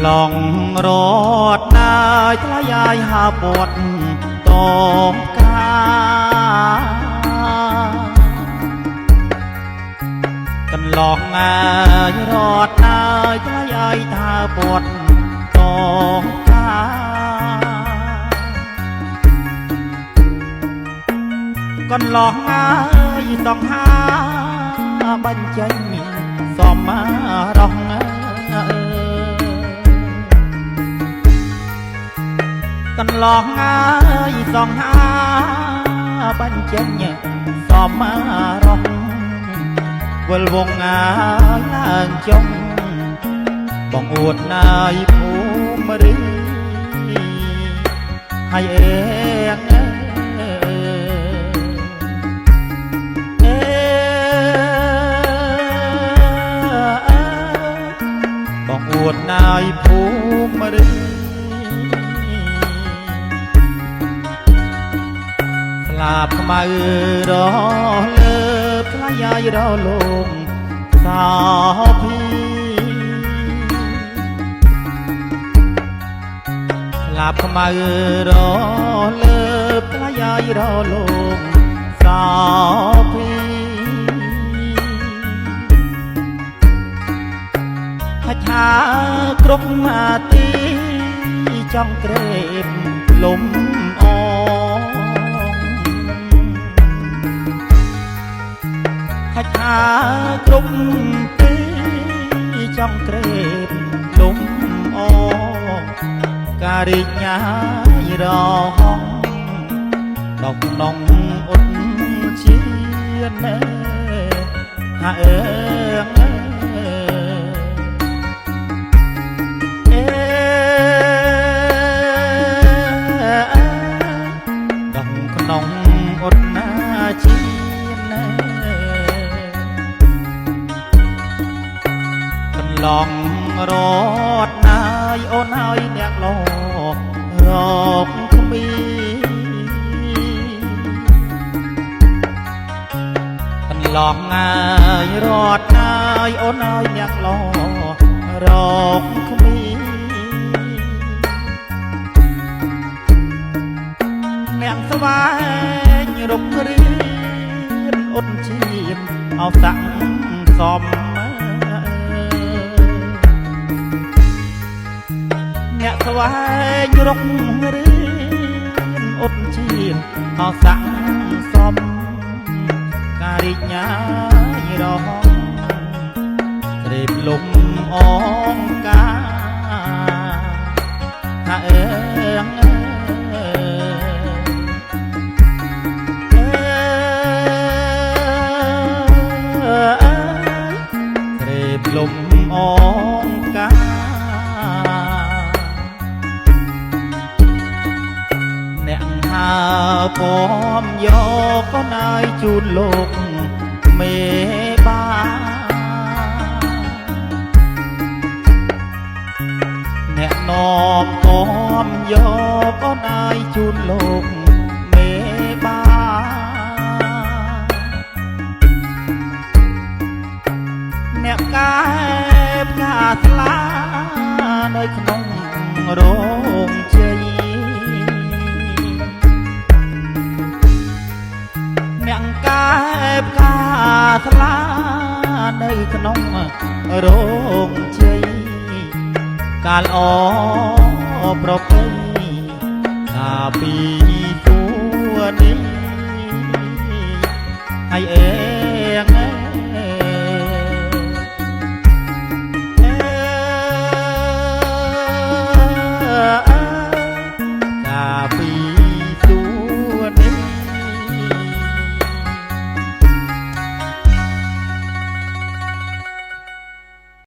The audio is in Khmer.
ឡងរត់ណាយថ្លៃអាយហាពតតងកន្លងអាយរត់ណាយថ្លៃអាយថាពតតងកន្លងអាយសងហាបញ្ចេញសមរងកន្លងអាយសងហាបញ្ចេញសមរងវិលវងអាយឡើងចុងបងអួតណាយភូមិរីហើយអេងបងអួតណាយភូមិរីស្លាប់ខ្មៅរលើថ្លៃអាយរលងសោភីស្លាប់ខ្មៅរលើថ្លៃអាយរលងសោភីហច្ឆាគ្រប់អាទីចង់ក្រេបលំអហច្ឆាគ្រប់ទីចង់ក្រេបលំអការិញ្ញាយរហងដល់ក្នុងអ៊ុនជាណែហាអើងក្នុងអ៊ុនណាជាណែកន្លងរត់ណាយអូនហើយអ្នកលោរកគ្មាកន្លងណាយរត់ណាយអូនហើយអ្នកលោរកគ្មាអ្នកស្វែងរករៀនអ៊ុនជៀនអោសាក់សំអ្នកស្វែងរករៀនអ៊ុនជៀនអោសាក់សំការិញ្ញាយរហងក្រេបលំអងកាហាអើងលំអងកាអ្នកហាពំយកក៏ណាយជូនលោកមេបាអ្នកនំពំយកក៏ណាយជូនលោកមេបាអ្នកកាយផ្កាស្លានៅក្នុងរោងជ័យអ្នកកាយផ្កាស្លានៅក្នុងរោងជ័យកាលអប្រពៃកាពីទួនេះហើយ